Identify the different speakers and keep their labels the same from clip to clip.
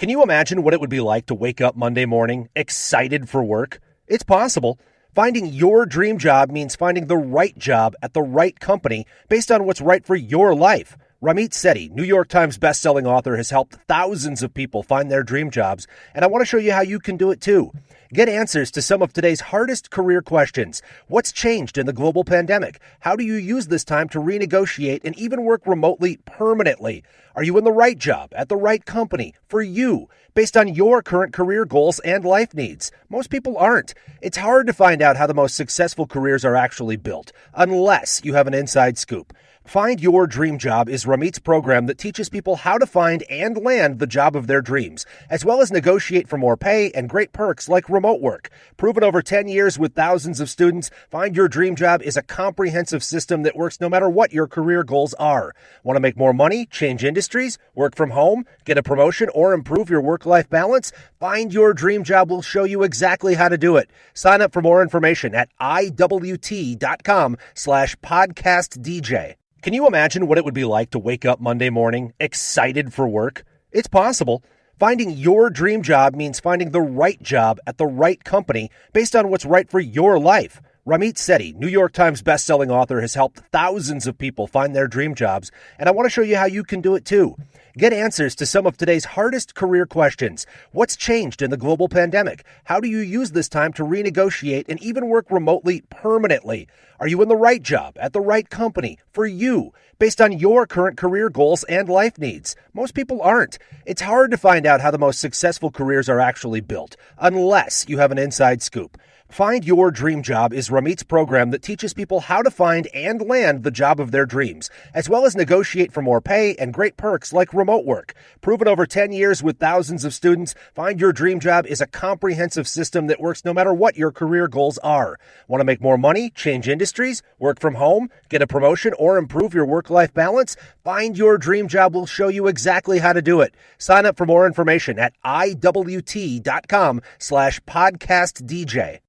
Speaker 1: Can you imagine what it would be like to wake up Monday morning excited for work? It's possible. Finding your dream job means finding the right job at the right company based on what's right for your life. Ramit Sethi, New York Times bestselling author, has helped thousands of people find their dream jobs, and I want to show you how you can do it too. Get answers to some of today's hardest career questions. What's changed in the global pandemic? How do you use this time to renegotiate and even work remotely permanently? Are you in the right job at the right company for you based on your current career goals and life needs? Most people aren't. It's hard to find out how the most successful careers are actually built unless you have an inside scoop. Find Your Dream Job is Ramit's program that teaches people how to find and land the job of their dreams, as well as negotiate for more pay and great perks like remote work. Proven over 10 years with thousands of students, Find Your Dream Job is a comprehensive system that works no matter what your career goals are. Want to make more money, change industries, work from home, get a promotion, or improve your work-life balance? Find Your Dream Job will show you exactly how to do it. Sign up for more information at iwt.com/podcastdj. Can you imagine what it would be like to wake up Monday morning excited for work? It's possible. Finding your dream job means finding the right job at the right company based on what's right for your life. Ramit Sethi, New York Times bestselling author, has helped thousands of people find their dream jobs, and I want to show you how you can do it too. Get answers to some of today's hardest career questions. What's changed in the global pandemic? How do you use this time to renegotiate and even work remotely permanently? Are you in the right job at the right company for you based on your current career goals and life needs? Most people aren't. It's hard to find out how the most successful careers are actually built unless you have an inside scoop. Find Your Dream Job is Ramit's program that teaches people how to find and land the job of their dreams, as well as negotiate for more pay and great perks like remote work. Proven over 10 years with thousands of students, Find Your Dream Job is a comprehensive system that works no matter what your career goals are. Want to make more money, change industries, work from home, get a promotion, or improve your work-life balance? Find Your Dream Job will show you exactly how to do it. Sign up for more information at iwt.com/podcastdj.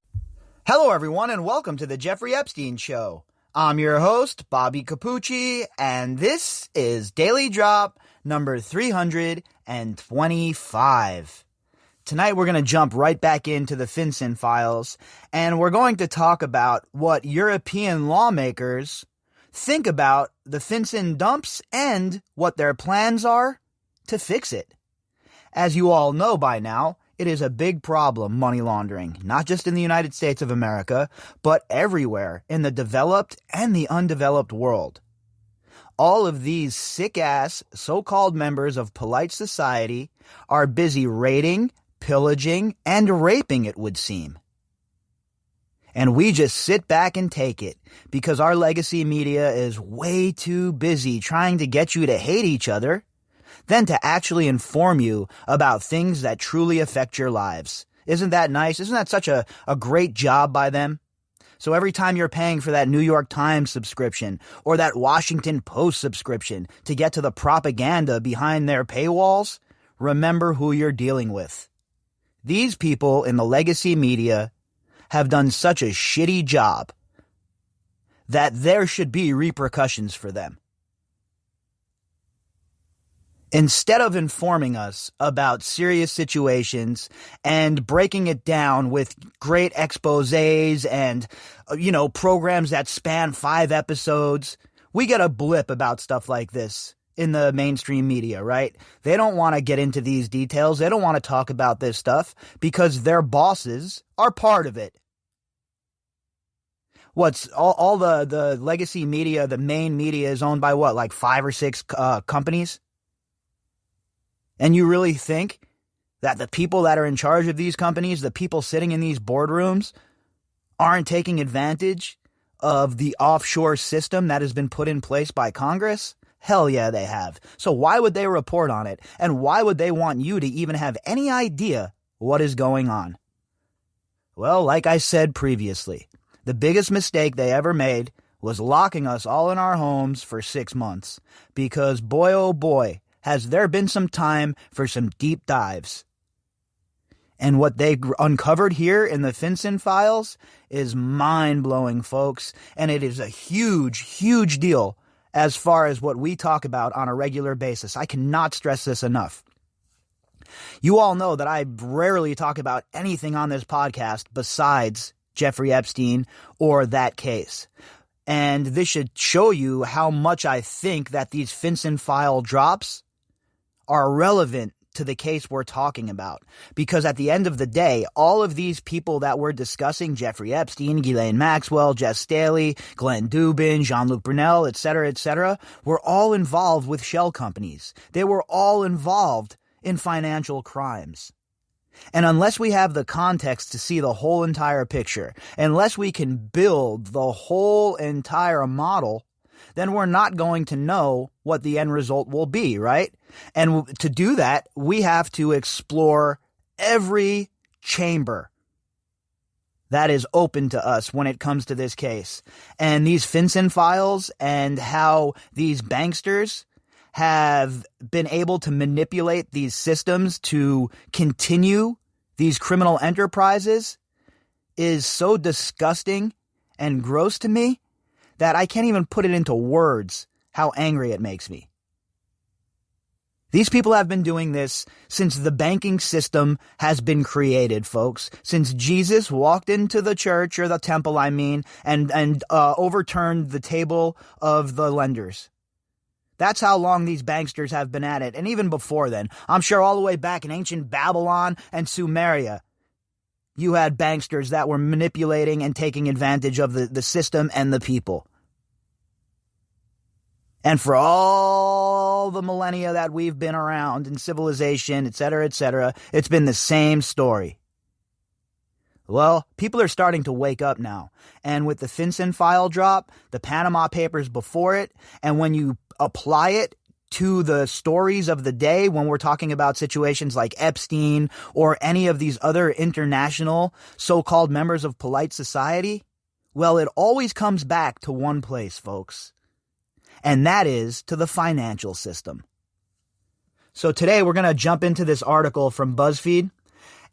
Speaker 2: Hello, everyone, and welcome to the Jeffrey Epstein Show. I'm your host, Bobbycapucci, and this is Daily Drop number 325. Tonight, we're going to jump right back into the FinCen files, and we're going to talk about what European lawmakers think about the FinCen dumps and what their plans are to fix it. As you all know by now, it is a big problem, money laundering, not just in the United States of America, but everywhere in the developed and the undeveloped world. All of these sick-ass so-called members of polite society are busy raiding, pillaging, and raping, it would seem. And we just sit back and take it because our legacy media is way too busy trying to get you to hate each other than to actually inform you about things that truly affect your lives. Isn't that nice? Isn't that such a great job by them? So every time you're paying for that New York Times subscription or that Washington Post subscription to get to the propaganda behind their paywalls, remember who you're dealing with. These people in the legacy media have done such a shitty job that there should be repercussions for them. Instead of informing us about serious situations and breaking it down with great exposés and, programs that span 5 episodes, we get a blip about stuff like this in the mainstream media, right? They don't want to get into these details. They don't want to talk about this stuff because their bosses are part of it. What's all the legacy media, the main media is owned by what, like 5 or 6 companies? And you really think that the people that are in charge of these companies, the people sitting in these boardrooms, aren't taking advantage of the offshore system that has been put in place by Congress? Hell yeah, they have. So why would they report on it? And why would they want you to even have any idea what is going on? Well, like I said previously, the biggest mistake they ever made was locking us all in our homes for 6 months. Because boy, oh boy, has there been some time for some deep dives. And what they uncovered here in the FinCen files is mind-blowing, folks. And it is a huge, huge deal as far as what we talk about on a regular basis. I cannot stress this enough. You all know that I rarely talk about anything on this podcast besides Jeffrey Epstein or that case. And this should show you how much I think that these FinCen file drops are relevant to the case we're talking about. Because at the end of the day, all of these people that we're discussing, Jeffrey Epstein, Ghislaine Maxwell, Jess Staley, Glenn Dubin, Jean-Luc Brunel, etc., were all involved with shell companies. They were all involved in financial crimes. And unless we have the context to see the whole entire picture, unless we can build the whole entire model, then we're not going to know what the end result will be, right? And to do that, we have to explore every chamber that is open to us when it comes to this case. And these FinCen files and how these banksters have been able to manipulate these systems to continue these criminal enterprises is so disgusting and gross to me that I can't even put it into words how angry it makes me. These people have been doing this since the banking system has been created, folks. Since Jesus walked into the church, or the temple, and overturned the table of the lenders. That's how long these banksters have been at it. And even before then, I'm sure all the way back in ancient Babylon and Sumeria, you had banksters that were manipulating and taking advantage of the system and the people. And for all the millennia that we've been around in civilization, etc., it's been the same story. Well, people are starting to wake up now. And with the FinCen file drop, the Panama Papers before it, and when you apply it to the stories of the day, when we're talking about situations like Epstein or any of these other international so-called members of polite society, well, it always comes back to one place, folks. And that is to the financial system. So today we're going to jump into this article from BuzzFeed,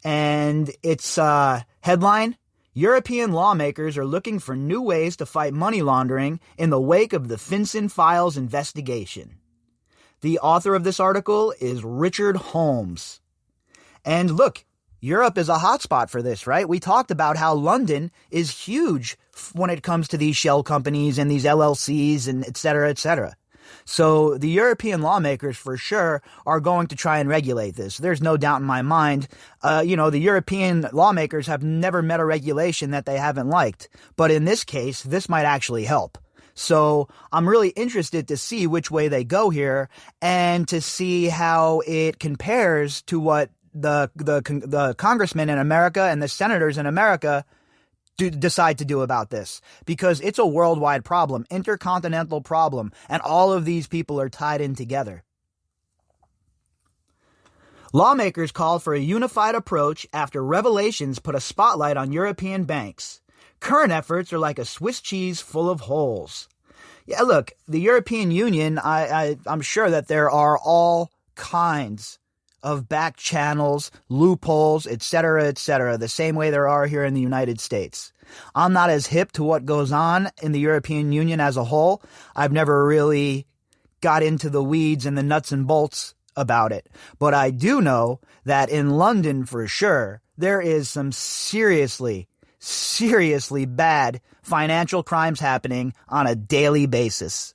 Speaker 2: and its headline: European lawmakers are looking for new ways to fight money laundering in the wake of the FinCen files investigation. The author of this article is Richard Holmes. And look, Europe is a hotspot for this, right? We talked about how London is huge when it comes to these shell companies and these LLCs and et cetera. So the European lawmakers for sure are going to try and regulate this. There's no doubt in my mind. The European lawmakers have never met a regulation that they haven't liked. But in this case, this might actually help. So I'm really interested to see which way they go here and to see how it compares to what the congressmen in America and the senators in America decide to do about this, because it's a worldwide problem, intercontinental problem, and all of these people are tied in together. Lawmakers called for a unified approach after revelations put a spotlight on European banks. Current efforts are like a Swiss cheese full of holes. Yeah, look, the European Union, I'm sure that there are all kinds of back channels, loopholes, etc., the same way there are here in the United States. I'm not as hip to what goes on in the European Union as a whole. I've never really got into the weeds and the nuts and bolts about it. But I do know that in London, for sure, there is some seriously bad financial crimes happening on a daily basis.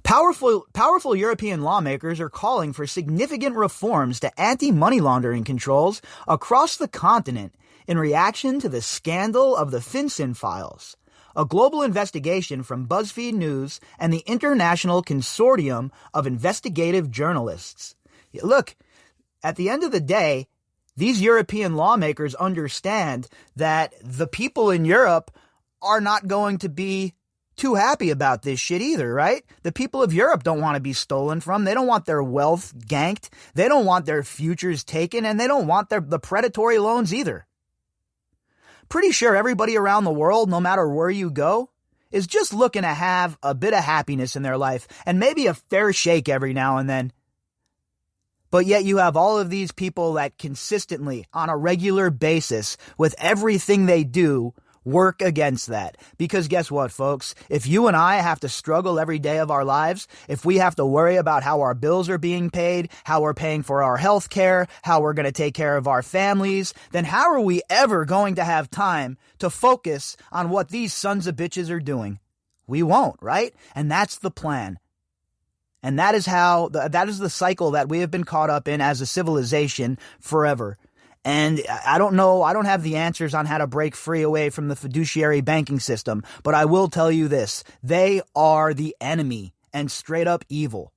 Speaker 2: Powerful European lawmakers are calling for significant reforms to anti-money laundering controls across the continent in reaction to the scandal of the FinCen files, a global investigation from BuzzFeed News and the International Consortium of Investigative Journalists. Look, at the end of the day, these European lawmakers understand that the people in Europe are not going to be too happy about this shit either, right? The people of Europe don't want to be stolen from. They don't want their wealth ganked. They don't want their futures taken, and they don't want the predatory loans either. Pretty sure everybody around the world, no matter where you go, is just looking to have a bit of happiness in their life and maybe a fair shake every now and then. But yet you have all of these people that consistently, on a regular basis, with everything they do, work against that. Because guess what, folks? If you and I have to struggle every day of our lives, if we have to worry about how our bills are being paid, how we're paying for our health care, how we're going to take care of our families, then how are we ever going to have time to focus on what these sons of bitches are doing? We won't, right? And that's the plan. And that is the cycle that we have been caught up in as a civilization forever. And I don't know, I don't have the answers on how to break free away from the fiduciary banking system, but I will tell you this, they are the enemy and straight up evil.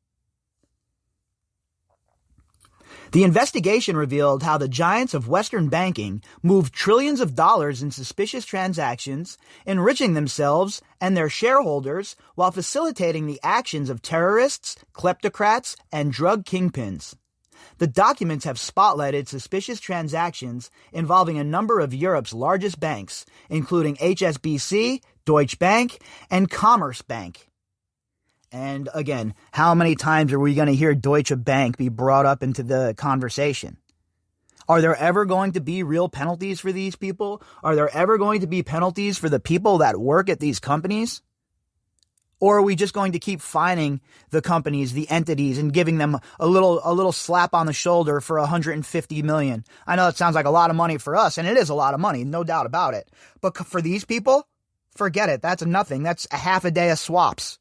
Speaker 2: The investigation revealed how the giants of Western banking moved trillions of dollars in suspicious transactions, enriching themselves and their shareholders while facilitating the actions of terrorists, kleptocrats, and drug kingpins. The documents have spotlighted suspicious transactions involving a number of Europe's largest banks, including HSBC, Deutsche Bank, and Commerzbank. And again, how many times are we going to hear Deutsche Bank be brought up into the conversation? Are there ever going to be real penalties for these people? Are there ever going to be penalties for the people that work at these companies? Or are we just going to keep fining the companies, the entities, and giving them a little slap on the shoulder for $150 million? I know it sounds like a lot of money for us, and it is a lot of money, no doubt about it. But for these people, forget it. That's nothing. That's a half a day of swaps.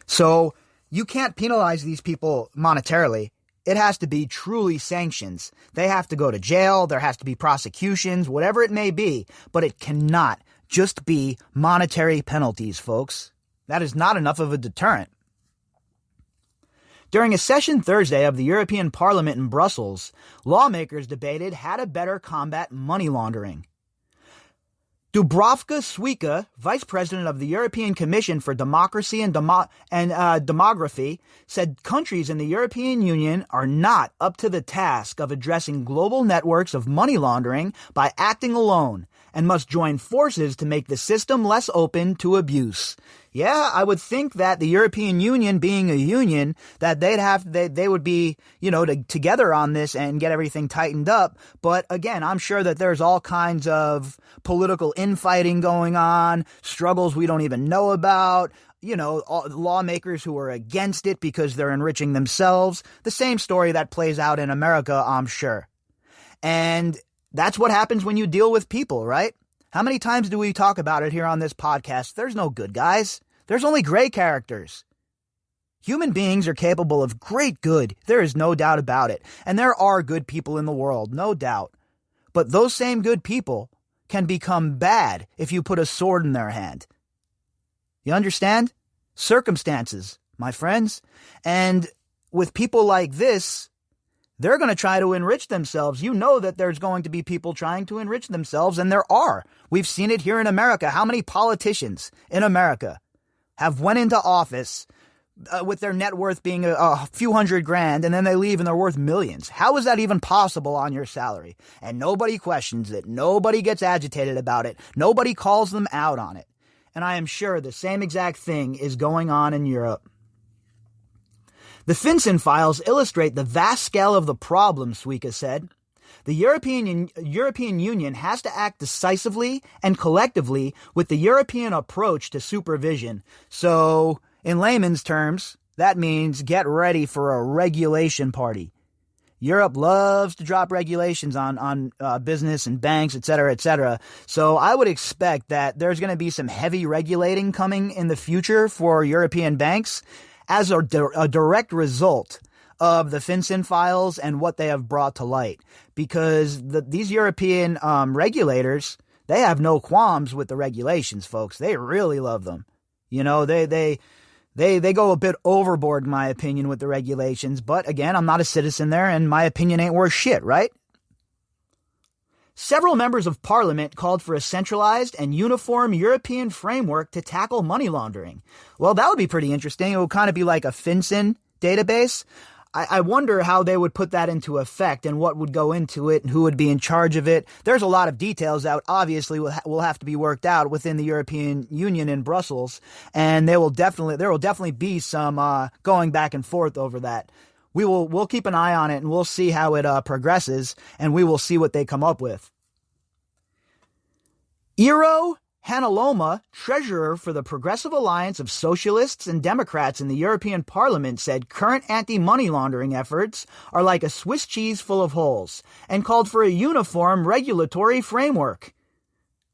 Speaker 2: So you can't penalize these people monetarily. It has to be truly sanctions. They have to go to jail. There has to be prosecutions, whatever it may be. But it cannot just be monetary penalties, folks. That is not enough of a deterrent. During a session Thursday of the European Parliament in Brussels, lawmakers debated how to better combat money laundering. Dubravka Suica, Vice President of the European Commission for Democracy and Demography, said countries in the European Union are not up to the task of addressing global networks of money laundering by acting alone and must join forces to make the system less open to abuse. Yeah, I would think that the European Union, being a union, that they would be, together on this and get everything tightened up. But again, I'm sure that there's all kinds of political infighting going on, struggles we don't even know about, lawmakers who are against it because they're enriching themselves. The same story that plays out in America, I'm sure. And that's what happens when you deal with people, right? How many times do we talk about it here on this podcast? There's no good guys. There's only gray characters. Human beings are capable of great good. There is no doubt about it. And there are good people in the world, no doubt. But those same good people can become bad if you put a sword in their hand. You understand? Circumstances, my friends. And with people like this, they're going to try to enrich themselves. You know that there's going to be people trying to enrich themselves, and there are. We've seen it here in America. How many politicians in America have went into office with their net worth being a few $100,000, and then they leave and they're worth millions? How is that even possible on your salary? And nobody questions it. Nobody gets agitated about it. Nobody calls them out on it. And I am sure the same exact thing is going on in Europe. The FinCen files illustrate the vast scale of the problem, Suica said. The European Union has to act decisively and collectively with the European approach to supervision. So, in layman's terms, that means get ready for a regulation party. Europe loves to drop regulations on business and banks, et cetera, et cetera. So I would expect that there's going to be some heavy regulating coming in the future for European banks as a direct result of the FinCen files and what they have brought to light. Because these European regulators, they have no qualms with the regulations, folks. They really love them. They go a bit overboard, in my opinion, with the regulations. But again, I'm not a citizen there, and my opinion ain't worth shit, right? Several members of parliament called for a centralized and uniform European framework to tackle money laundering. Well, that would be pretty interesting. It would kind of be like a FinCen database. I wonder how they would put that into effect and what would go into it and who would be in charge of it. There's a lot of details that obviously will have to be worked out within the European Union in Brussels, and there will definitely be some going back and forth over that. We'll keep an eye on it and we'll see how it progresses, and we will see what they come up with. Eero Hanaloma, treasurer for the Progressive Alliance of Socialists and Democrats in the European Parliament, said current anti-money laundering efforts are like a Swiss cheese full of holes and called for a uniform regulatory framework.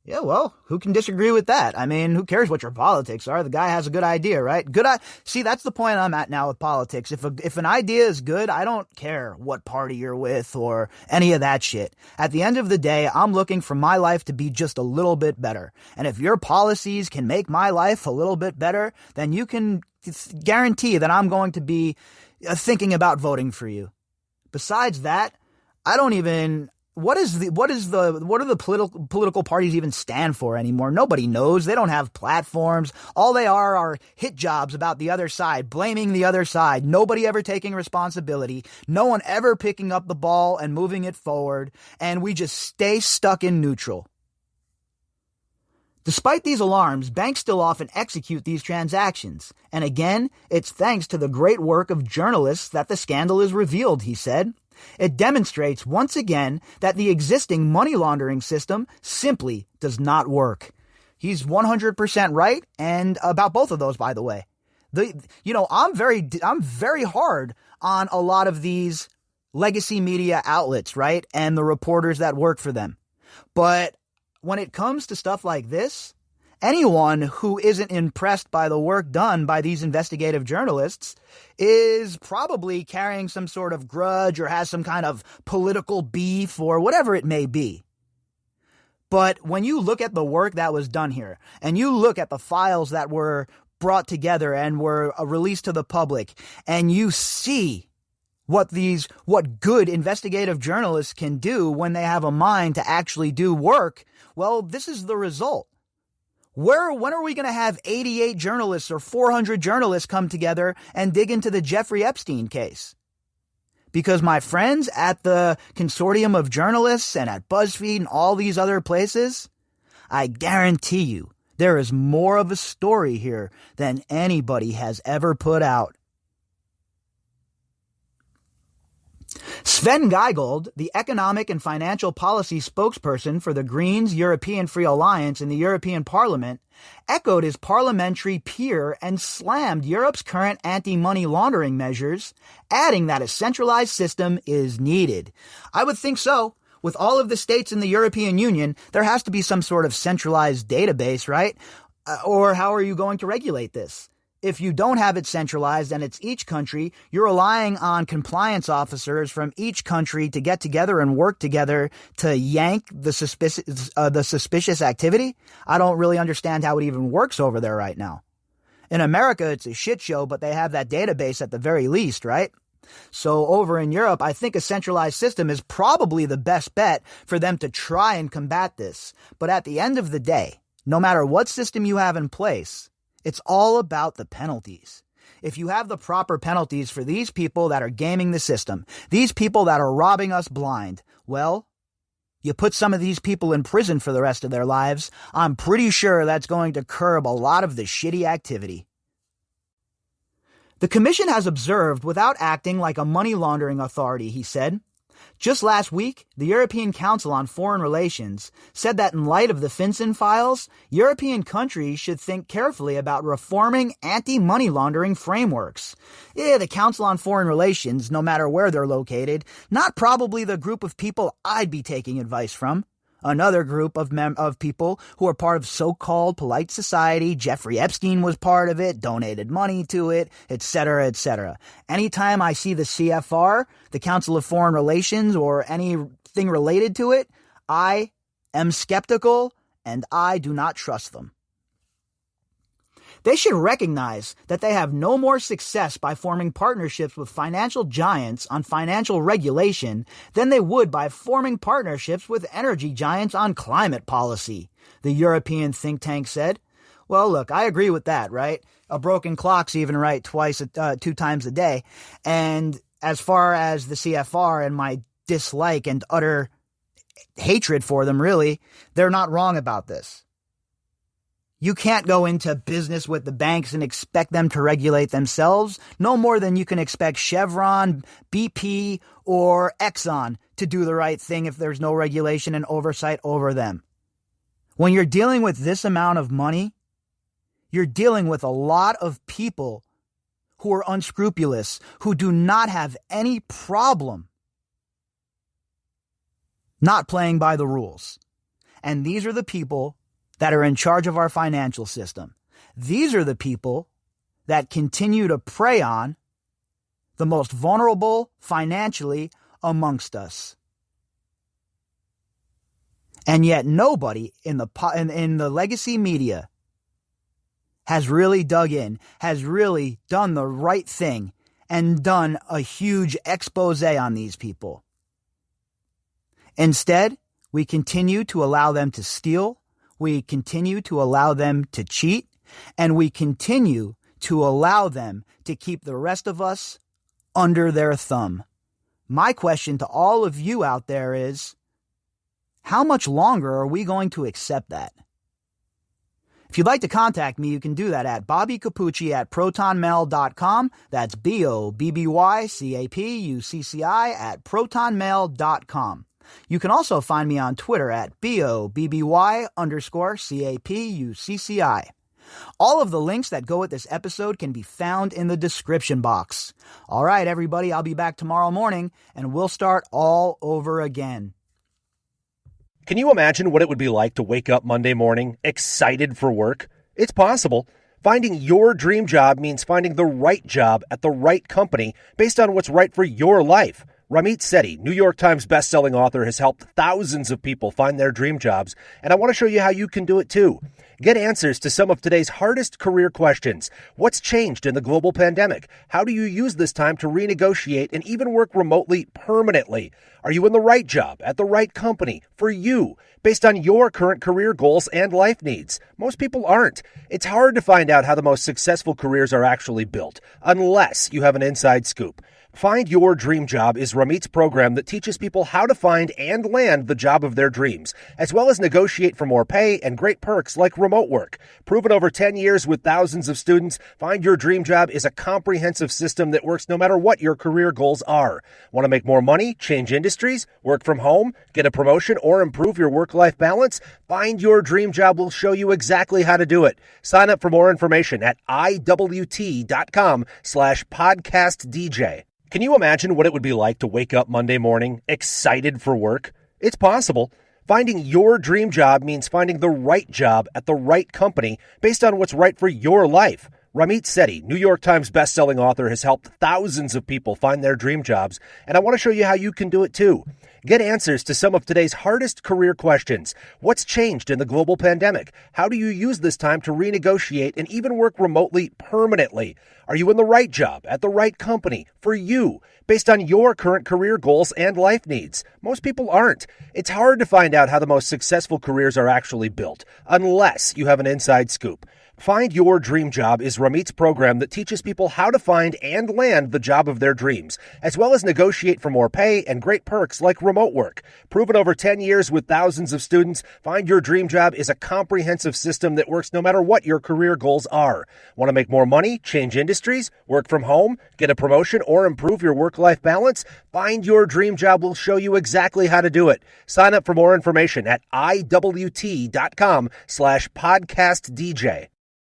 Speaker 2: Yeah, well, who can disagree with that? I mean, who cares what your politics are? The guy has a good idea, right? See, that's the point I'm at now with politics. If an idea is good, I don't care what party you're with or any of that shit. At the end of the day, I'm looking for my life to be just a little bit better. And if your policies can make my life a little bit better, then you can guarantee that I'm going to be thinking about voting for you. Besides that, I don't even... What do the political parties even stand for anymore? Nobody knows. They don't have platforms. All they are hit jobs about the other side, blaming the other side. Nobody ever taking responsibility. No one ever picking up the ball and moving it forward. And we just stay stuck in neutral. Despite these alarms, banks still often execute these transactions. And again, it's thanks to the great work of journalists that the scandal is revealed, he said. It demonstrates once again that the existing money laundering system simply does not work. He's 100% right, and about both of those, by the way. I'm very hard on a lot of these legacy media outlets, right, and the reporters that work for them. But when it comes to stuff like this, anyone who isn't impressed by the work done by these investigative journalists is probably carrying some sort of grudge or has some kind of political beef or whatever it may be. But when you look at the work that was done here, and you look at the files that were brought together and were released to the public, and you see what good investigative journalists can do when they have a mind to actually do work, well, this is the result. When are we going to have 88 journalists or 400 journalists come together and dig into the Jeffrey Epstein case? Because my friends at the consortium of journalists and at BuzzFeed and all these other places, I guarantee you there is more of a story here than anybody has ever put out. Sven Giegold, the economic and financial policy spokesperson for the Greens European Free Alliance in the European Parliament, echoed his parliamentary peer and slammed Europe's current anti-money laundering measures, adding that a centralized system is needed. I would think so. With all of the states in the European Union, there has to be some sort of centralized database, right? Or how are you going to regulate this? If you don't have it centralized and it's each country, you're relying on compliance officers from each country to get together and work together to yank the suspicious activity. I don't really understand how it even works over there right now. In America, it's a shit show, but they have that database at the very least, right? So over in Europe, I think a centralized system is probably the best bet for them to try and combat this. But at the end of the day, no matter what system you have in place, it's all about the penalties. If you have the proper penalties for these people that are gaming the system, these people that are robbing us blind, well, you put some of these people in prison for the rest of their lives, I'm pretty sure that's going to curb a lot of the shitty activity. The Commission has observed without acting like a money laundering authority, he said. Just last week, the European Council on Foreign Relations said that in light of the FinCen files, European countries should think carefully about reforming anti-money laundering frameworks. The Council on Foreign Relations, no matter where they're located, not probably the group of people I'd be taking advice from. Another group of people who are part of so-called polite society. Jeffrey Epstein was part of it, donated money to it, etc., etc. Anytime I see the CFR, the Council of Foreign Relations, or anything related to it, I am skeptical and I do not trust them. They should recognize that they have no more success by forming partnerships with financial giants on financial regulation than they would by forming partnerships with energy giants on climate policy, the European think tank said. Well, look, I agree with that, right? A broken clock's even right 2 times a day. And as far as the CFR and my dislike and utter hatred for them, really, they're not wrong about this. You can't go into business with the banks and expect them to regulate themselves, no more than you can expect Chevron, BP, or Exxon to do the right thing if there's no regulation and oversight over them. When you're dealing with this amount of money, you're dealing with a lot of people who are unscrupulous, who do not have any problem not playing by the rules. And these are the people that are in charge of our financial system. These are the people that continue to prey on the most vulnerable financially amongst us. And yet nobody in the legacy media has really dug in, has really done the right thing, and done a huge expose on these people. Instead, we continue to allow them to steal, we continue to allow them to cheat, and we continue to allow them to keep the rest of us under their thumb. My question to all of you out there is, how much longer are we going to accept that? If you'd like to contact me, you can do that at bobbycapucci@protonmail.com. That's BOBBYCAPUCCI@protonmail.com. You can also find me on Twitter at BOBBY_CAPUCCI. All of the links that go with this episode can be found in the description box. All right, everybody, I'll be back tomorrow morning, and we'll start all over again.
Speaker 1: Can you imagine what it would be like to wake up Monday morning excited for work? It's possible. Finding your dream job means finding the right job at the right company based on what's right for your life. Ramit Sethi, New York Times bestselling author, has helped thousands of people find their dream jobs, and I want to show you how you can do it too. Get answers to some of today's hardest career questions. What's changed in the global pandemic? How do you use this time to renegotiate and even work remotely permanently? Are you in the right job at the right company for you, based on your current career goals and life needs? Most people aren't. It's hard to find out how the most successful careers are actually built, unless you have an inside scoop. Find Your Dream Job is Ramit's program that teaches people how to find and land the job of their dreams, as well as negotiate for more pay and great perks like remote work. Proven over 10 years with thousands of students, Find Your Dream Job is a comprehensive system that works no matter what your career goals are. Want to make more money, change industries, work from home, get a promotion, or improve your work-life balance? Find Your Dream Job will show you exactly how to do it. Sign up for more information at iwt.com/podcastdj. Can you imagine what it would be like to wake up Monday morning excited for work? It's possible. Finding your dream job means finding the right job at the right company based on what's right for your life. Ramit Sethi, New York Times bestselling author, has helped thousands of people find their dream jobs, and I want to show you how you can do it too. Get answers to some of today's hardest career questions. What's changed in the global pandemic? How do you use this time to renegotiate and even work remotely permanently? Are you in the right job at the right company for you, based on your current career goals and life needs? Most people aren't. It's hard to find out how the most successful careers are actually built, unless you have an inside scoop. Find Your Dream Job is Ramit's program that teaches people how to find and land the job of their dreams, as well as negotiate for more pay and great perks like remote work. Proven over 10 years with thousands of students, Find Your Dream Job is a comprehensive system that works no matter what your career goals are. Want to make more money, change industries, work from home, get a promotion, or improve your work-life balance? Find Your Dream Job will show you exactly how to do it. Sign up for more information at iwt.com/podcastdj.